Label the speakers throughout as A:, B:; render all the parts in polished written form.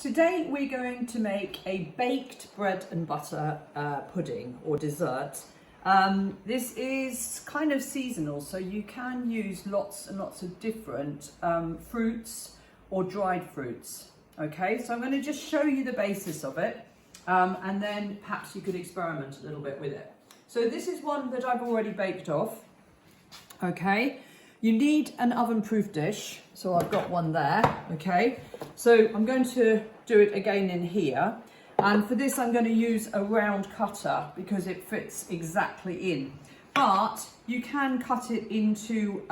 A: Today we're going to make a baked bread and butter pudding or dessert. This is kind of seasonal, so you can use lots and lots of different fruits or dried fruits. Okay, so I'm going to just show you the basis of it, and then perhaps you could experiment a little bit with it. So this is one that I've already baked off. Okay, you need an oven-proof dish, so I've got one there. Okay, so I'm going to do it again in here, and for this I'm going to use a round cutter because it fits exactly in, but you can cut it into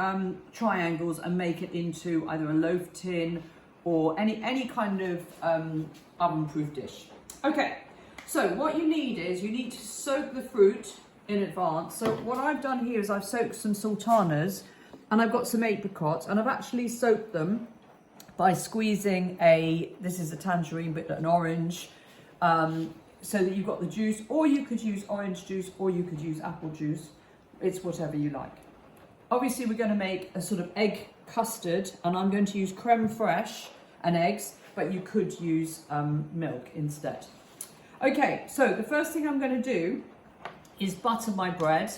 A: triangles and make it into either a loaf tin or any kind of oven-proof dish. Okay, so what you need is you need to soak the fruit in advance. So what I've done here is I've soaked some sultanas and I've got some apricots, and I've actually soaked them by squeezing this is a tangerine but an orange, so that you've got the juice, or you could use orange juice or you could use apple juice. It's whatever you like. Obviously we're going to make a sort of egg custard, and I'm going to use creme fraiche and eggs, but you could use milk instead. Okay, so the first thing I'm going to do is butter my bread.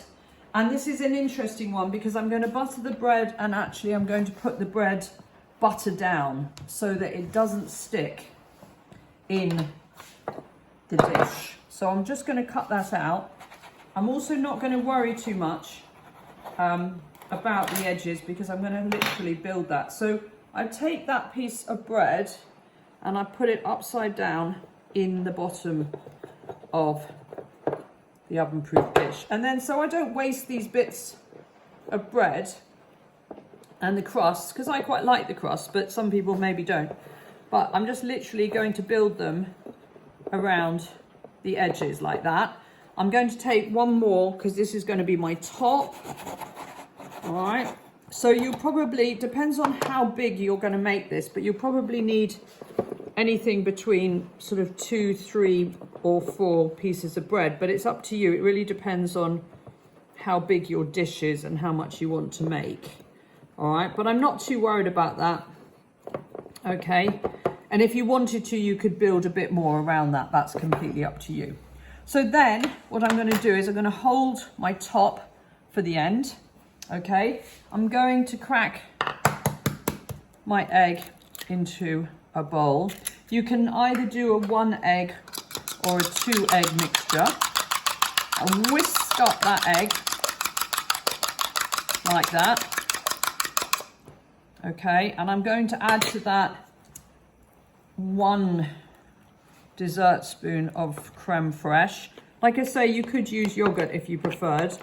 A: And this is an interesting one because I'm going to butter the bread, and actually I'm going to put the bread butter down so that it doesn't stick in the dish. So I'm just going to cut that out. I'm also not going to worry too much about the edges because I'm going to literally build that. So I take that piece of bread and I put it upside down in the bottom of the oven-proof dish, and then so I don't waste these bits of bread and the crust, because I quite like the crust, but some people maybe don't. But I'm just literally going to build them around the edges like that. I'm going to take one more because this is going to be my top. All right, so you probably, depends on how big you're going to make this, but you'll probably need anything between sort of 2, 3 or 4 pieces of bread, but it's up to you. It really depends on how big your dish is and how much you want to make. All right, but I'm not too worried about that. Okay, and if you wanted to, you could build a bit more around that. That's completely up to you. So then what I'm going to do is I'm going to hold my top for the end. Okay, I'm going to crack my egg into a bowl. You can either do a 1 egg or a 2 egg mixture, and whisk up that egg like that. Okay, and I'm going to add to that 1 dessert spoon of creme fraiche. Like I say, you could use yogurt if you preferred.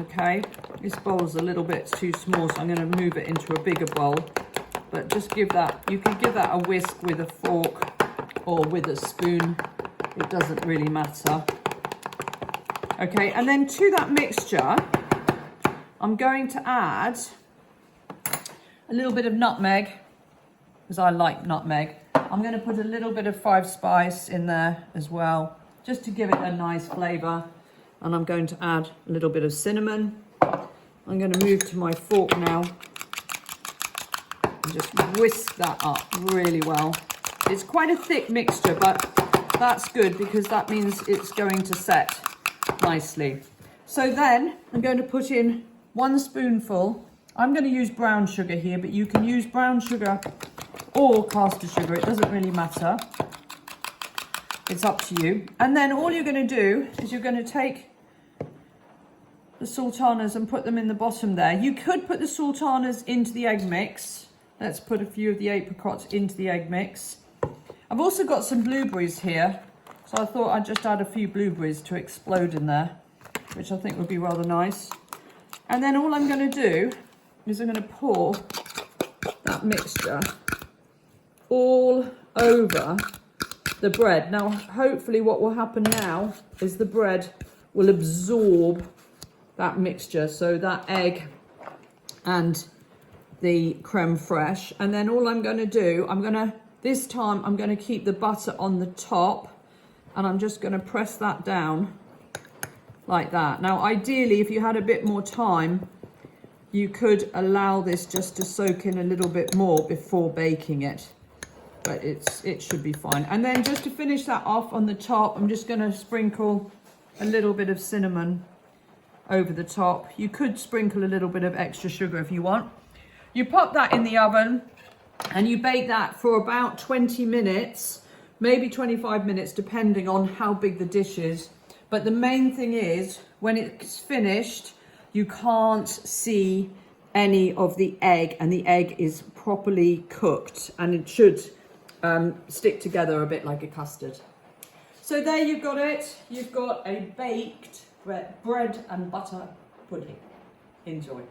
A: Okay, this bowl's a little bit too small, so I'm going to move it into a bigger bowl. But just give that, you can give that a whisk with a fork or with a spoon. It doesn't really matter. Okay, and then to that mixture, I'm going to add a little bit of nutmeg, because I like nutmeg. I'm going to put a little bit of 5 spice in there as well, just to give it a nice flavour. And I'm going to add a little bit of cinnamon. I'm going to move to my fork now and just whisk that up really well. It's quite a thick mixture, but that's good because that means it's going to set nicely. So then I'm going to put in 1 spoonful. I'm going to use brown sugar here, but you can use brown sugar or caster sugar. It doesn't really matter. It's up to you. And then all you're going to do is you're going to take the sultanas and put them in the bottom there. You could put the sultanas into the egg mix. Let's put a few of the apricots into the egg mix. I've also got some blueberries here, so I thought I'd just add a few blueberries to explode in there, which I think would be rather nice. And then all I'm going to do is I'm going to pour that mixture all over the bread. Now, hopefully what will happen now is the bread will absorb that mixture, so that egg and the creme fraiche. And then all I'm going to do, this time I'm going to keep the butter on the top, and I'm just going to press that down like that. Now, ideally, if you had a bit more time, you could allow this just to soak in a little bit more before baking it. but it should be fine. And then just to finish that off on the top, I'm just going to sprinkle a little bit of cinnamon over the top. You could sprinkle a little bit of extra sugar if you want. You pop that in the oven and you bake that for about 20 minutes, maybe 25 minutes, depending on how big the dish is. But the main thing is, when it's finished, you can't see any of the egg, and the egg is properly cooked, and it should stick together a bit like a custard. So there you've got it. You've got a baked bread and butter pudding. Enjoy.